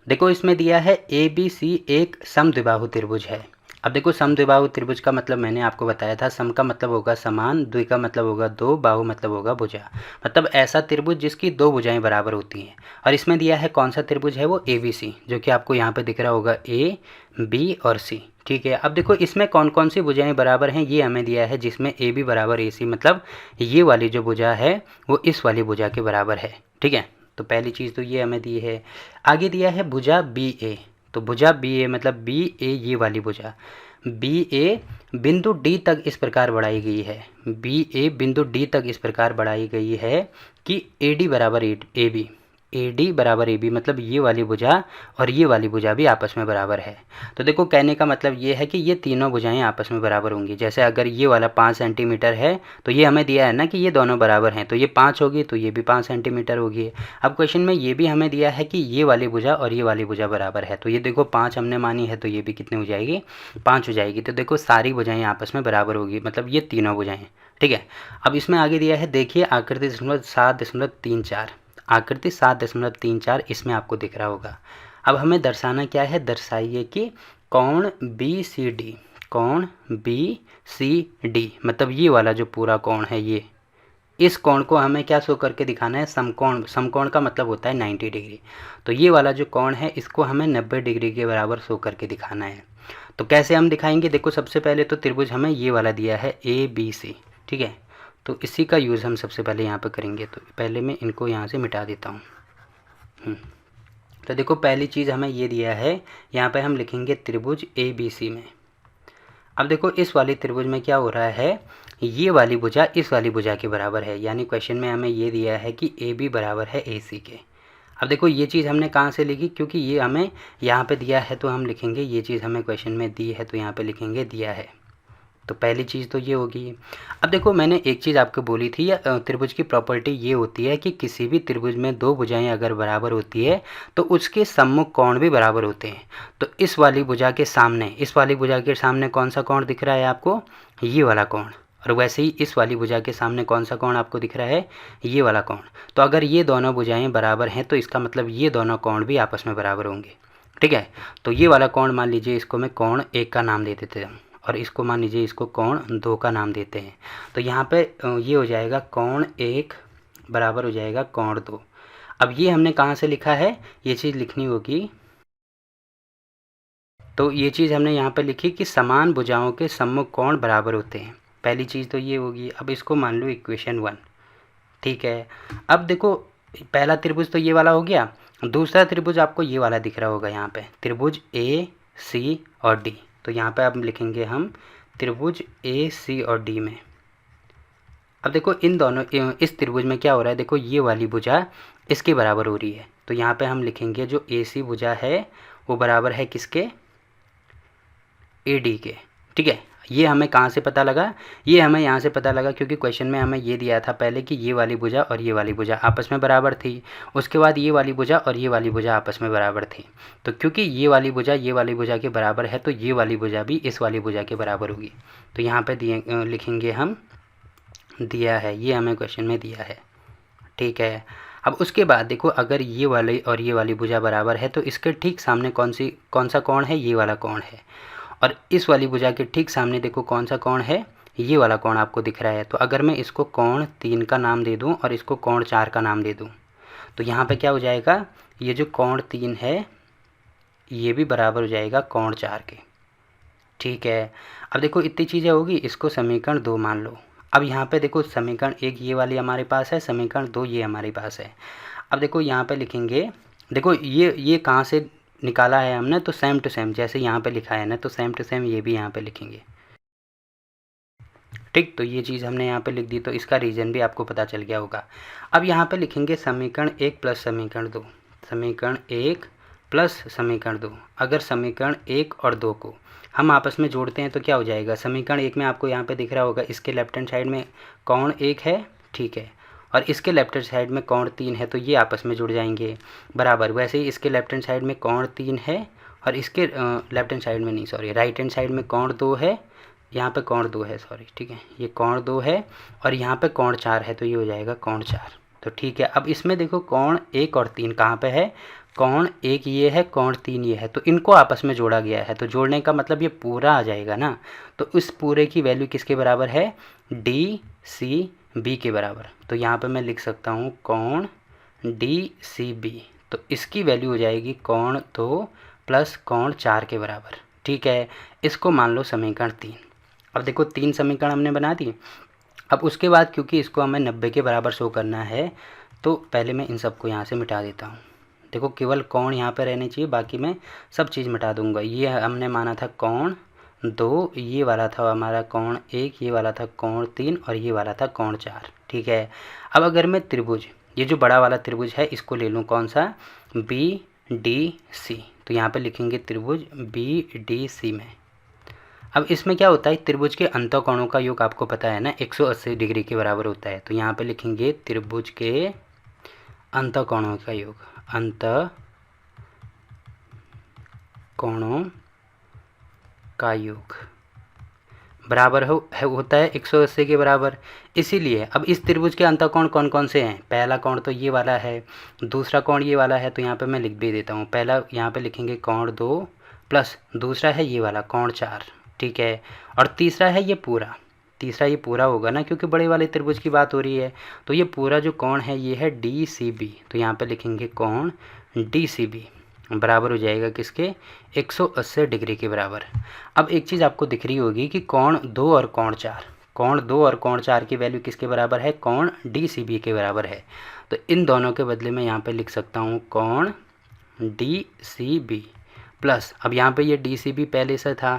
देखो इसमें दिया है ए बी सी एक समद्विबाहु त्रिभुज है। अब देखो समद्विबाहु त्रिभुज का मतलब मैंने आपको बताया था, सम का मतलब होगा समान, द्वि का मतलब होगा दो, बाहु मतलब होगा भुजा, मतलब ऐसा त्रिभुज जिसकी दो भुजाएं बराबर होती हैं। और इसमें दिया है कौन सा त्रिभुज है, वो ए बी सी, जो कि आपको यहाँ पे दिख रहा होगा ए बी और सी। ठीक है, अब देखो इसमें कौन कौन सी भुजाएं बराबर हैं ये हमें दिया है, जिसमें ए बी बराबर ए सी, मतलब ये वाली जो भुजा है वो इस वाली भुजा के बराबर है। ठीक है, तो पहली चीज़ तो ये हमें दी है। आगे दिया है भुजा बी ए, तो भुजा बी ए मतलब बी ए ये वाली भुजा, बी ए बिंदु डी तक इस प्रकार बढ़ाई गई है, बी ए बिंदु डी तक इस प्रकार बढ़ाई गई है कि ए डी बराबर ए बी, ए डी बराबर ए बी, मतलब ये वाली भुजा और ये वाली भुजा भी आपस में बराबर है। तो देखो कहने का मतलब ये है कि ये तीनों भुजाएं आपस में बराबर होंगी। जैसे अगर ये वाला 5 सेंटीमीटर है तो ये हमें दिया है ना कि ये दोनों बराबर हैं, तो ये 5 होगी तो ये भी 5 सेंटीमीटर होगी। अब क्वेश्चन में ये भी हमें दिया है कि ये वाली भुजा और ये वाली भुजा बराबर है, तो ये देखो 5 हमने मानी है तो ये भी कितनी हो जाएगी, 5 हो जाएगी। तो देखो सारी भुजाएं आपस में बराबर होगी, मतलब ये तीनों भुजाएं। ठीक है, अब इसमें आगे दिया है, देखिए आकृति 7.34, आकृति 7.34 इसमें आपको दिख रहा होगा। अब हमें दर्शाना क्या है, दर्शाइए कि कोण बी सी डी, कोण बी सी डी, मतलब ये वाला जो पूरा कोण है ये, इस कोण को हमें क्या शो करके दिखाना है, समकोण। समकोण का मतलब होता है 90 डिग्री, तो ये वाला जो कोण है इसको हमें 90 डिग्री के बराबर शो करके दिखाना है। तो कैसे हम दिखाएंगे, देखो सबसे पहले तो त्रिभुज हमें ये वाला दिया है ए बी सी। ठीक है, तो इसी का यूज़ हम सबसे पहले यहाँ पर करेंगे। तो पहले मैं इनको यहाँ से मिटा देता हूँ। तो देखो पहली चीज़ हमें ये दिया है, यहाँ पे हम लिखेंगे त्रिभुज ए बी सी में। अब देखो इस वाली त्रिभुज में क्या हो रहा है, ये वाली भुजा इस वाली भुजा के बराबर है, यानी क्वेश्चन में हमें ये दिया है कि ए बी बराबर है ए सी के। अब देखो ये चीज़ हमने कहाँ से लिखी, क्योंकि ये हमें यहाँ पे दिया है तो हम लिखेंगे, ये चीज़ हमें क्वेश्चन में दी है तो यहाँ पे लिखेंगे दिया है। तो पहली चीज़ तो ये होगी। अब देखो मैंने एक चीज़ आपको बोली थी, त्रिभुज की प्रॉपर्टी ये होती है कि किसी भी त्रिभुज में दो भुजाएं अगर बराबर होती है तो उसके सम्मुख कोण भी बराबर होते हैं। तो इस वाली भुजा के सामने, इस वाली भुजा के सामने कौन सा कोण दिख रहा है आपको, ये वाला कोण, और वैसे ही इस वाली भुजा के सामने कौन सा कोण आपको दिख रहा है, ये वाला कोण। तो अगर ये दोनों भुजाएं बराबर हैं तो इसका मतलब ये दोनों कोण भी आपस में बराबर होंगे। ठीक है, तो ये वाला कोण मान लीजिए, इसको मैं कोण 1 का नाम दे देते हैं, और इसको मान लीजिए इसको कोण 2 का नाम देते हैं। तो यहाँ पे ये हो जाएगा कोण 1 बराबर हो जाएगा कोण 2। अब ये हमने कहाँ से लिखा है, ये चीज़ लिखनी होगी, तो ये चीज़ हमने यहाँ पे लिखी कि समान भुजाओं के सम्मुख कोण बराबर होते हैं। पहली चीज़ तो ये होगी। अब इसको मान लो इक्वेशन 1। ठीक है, अब देखो पहला त्रिभुज तो ये वाला हो गया, दूसरा त्रिभुज आपको ये वाला दिख रहा होगा यहाँ पे, त्रिभुज ए सी और डी। तो यहाँ पे अब लिखेंगे हम त्रिभुज ए सी और डी में। अब देखो इन दोनों, इस त्रिभुज में क्या हो रहा है, देखो ये वाली भुजा इसके बराबर हो रही है, तो यहाँ पे हम लिखेंगे जो ए सी भुजा है वो बराबर है किसके, ए डी के। ठीक है, ये हमें कहाँ से पता लगा, ये हमें यहाँ से पता लगा क्योंकि क्वेश्चन में हमें ये दिया था पहले कि ये वाली भुजा और ये वाली भुजा आपस में बराबर थी, उसके बाद ये वाली भुजा और ये वाली भुजा आपस में बराबर थी। तो क्योंकि ये वाली भुजा ये वाली भुजा के बराबर है तो ये वाली भुजा भी इस वाली भुजा के बराबर होगी। तो यहाँ पे दिए लिखेंगे हम दिया है, ये हमें क्वेश्चन में दिया है। ठीक है, अब उसके बाद देखो अगर ये वाली और ये वाली भुजा बराबर है तो इसके ठीक सामने कौन सा कोण है, ये वाला कोण है, और इस वाली भुजा के ठीक सामने देखो कौन सा कोण है, ये वाला कोण आपको दिख रहा है। तो अगर मैं इसको कोण 3 का नाम दे दूं और इसको कोण 4 का नाम दे दूं तो यहाँ पे क्या हो जाएगा, ये जो कोण 3 है ये भी बराबर हो जाएगा कोण 4 के। ठीक है, अब देखो इतनी चीज़ें होगी, इसको समीकरण 2 मान लो। अब यहाँ पे देखो समीकरण 1 ये वाली हमारे पास है, समीकरण 2 ये हमारे पास है। अब देखो यहाँ पे लिखेंगे, देखो ये कहाँ से निकाला है हमने, तो सेम टू सेम जैसे यहाँ पे लिखा है ना, तो सेम टू सेम ये भी यहाँ पे लिखेंगे। ठीक, तो ये चीज़ हमने यहाँ पे लिख दी, तो इसका रीज़न भी आपको पता चल गया होगा। अब यहाँ पे लिखेंगे समीकरण 1 प्लस समीकरण 2, समीकरण 1 प्लस समीकरण 2। अगर समीकरण 1 और 2 को हम आपस में जोड़ते हैं तो क्या हो जाएगा, समीकरण 1 में आपको यहाँ पे दिख रहा होगा इसके लेफ्ट हैंड साइड में कोण 1 है, ठीक है, और इसके लेफ्ट हैंड साइड में कोण 3 है, तो ये आपस में जुड़ जाएंगे बराबर। वैसे ही इसके लेफ्ट हैंड साइड में कोण 3 है और इसके लेफ्ट हैंड साइड में नहीं, सॉरी, राइट हैंड साइड में कोण 2 है, यहाँ पे कोण 2 है, सॉरी, ठीक है, ये कोण 2 है और यहाँ पे कोण 4 है, तो ये हो जाएगा कोण 4। तो ठीक है, अब इसमें देखो कोण 1 और 3 कहाँ पे है, कोण एक ये है, कोण 3 ये है, तो इनको आपस में जोड़ा गया है, तो जोड़ने का मतलब ये पूरा आ जाएगा ना। तो इस पूरे की वैल्यू किसके बराबर है, डी सी बी के बराबर। तो यहाँ पे मैं लिख सकता हूँ कोण डी सी बी, तो इसकी वैल्यू हो जाएगी कोण 2 प्लस कोण 4 के बराबर। ठीक है, इसको मान लो समीकरण 3। अब देखो 3 समीकरण हमने बना दी। अब उसके बाद क्योंकि इसको हमें 90 के बराबर शो करना है, तो पहले मैं इन सबको यहाँ से मिटा देता हूँ। देखो केवल कोण यहाँ पे रहने चाहिए, बाकी मैं सब चीज़ मिटा दूंगा। ये हमने माना था कोण 2, ये वाला था हमारा कोण 1, ये वाला था कोण 3 और ये वाला था कोण 4। ठीक है, अब अगर मैं त्रिभुज, ये जो बड़ा वाला त्रिभुज है इसको ले लूँ, कौन सा, बी डी सी, तो यहाँ पे लिखेंगे त्रिभुज बी डी सी में। अब इसमें क्या होता है, त्रिभुज के अंतःकोणों का योग आपको पता है ना 180 डिग्री के बराबर होता है। तो यहाँ पे लिखेंगे त्रिभुज के अंतःकोणों का योग, अंतःकोणों का योग बराबर होता है 180 के बराबर। इसीलिए अब इस त्रिभुज के अंतःकोण कौन कौन से हैं, पहला कोण तो ये वाला है, दूसरा कोण ये वाला है, तो यहाँ पे मैं लिख भी देता हूँ। पहला यहाँ पे लिखेंगे कोण 2 प्लस दूसरा है ये वाला कोण 4। ठीक है, और तीसरा है ये पूरा, तीसरा ये पूरा होगा ना क्योंकि बड़े वाले त्रिभुज की बात हो रही है। तो ये पूरा जो कोण है ये है डी सी बी, तो यहाँ पे लिखेंगे कोण डी सी बी बराबर हो जाएगा किसके, 180 डिग्री के बराबर। अब एक चीज़ आपको दिख रही होगी कि कोण 2 और कोण 4, कोण 2 और कोण 4 की वैल्यू किसके बराबर है, कोण डी सी बी के बराबर है। तो इन दोनों के बदले में यहाँ पे लिख सकता हूँ कोण डी सी बी प्लस, अब यहाँ पे ये डी सी बी पहले से था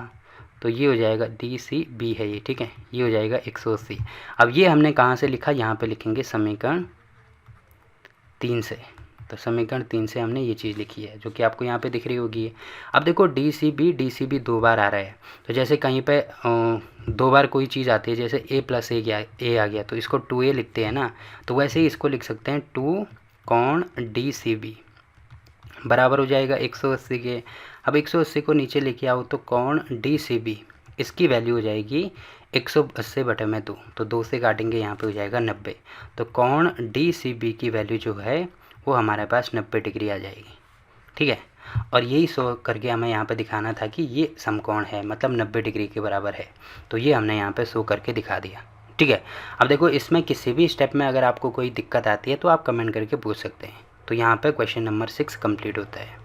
तो ये हो जाएगा डी सी बी है ये। ठीक है, ये हो जाएगा 180। अब ये हमने कहाँ से लिखा, यहाँ पे लिखेंगे समीकरण 3 से। तो समीकरण 3 से हमने ये चीज़ लिखी है जो कि आपको यहाँ पे दिख रही होगी। अब देखो डी सी बी 2 बार आ रहा है, तो जैसे कहीं पे 2 बार कोई चीज़ आती है, जैसे a प्लस ए आ गया तो इसको 2a लिखते हैं ना, तो वैसे ही इसको लिख सकते हैं 2 कोण डी सी बी बराबर हो जाएगा 180 के। अब 180 को नीचे लेके आओ तो कोण डी सी बी, इसकी वैल्यू हो जाएगी 180/2, तो 2 से काटेंगे यहाँ पे हो जाएगा 90। तो कोण डी सी बी की वैल्यू जो है वो हमारे पास 90 डिग्री आ जाएगी। ठीक है, और यही शो करके हमें यहाँ पे दिखाना था कि ये समकोण है, मतलब 90 डिग्री के बराबर है। तो ये हमने यहाँ पे शो करके दिखा दिया। ठीक है, अब देखो इसमें किसी भी स्टेप में अगर आपको कोई दिक्कत आती है तो आप कमेंट करके पूछ सकते हैं। तो यहाँ पे क्वेश्चन नंबर 6 कंप्लीट होता है।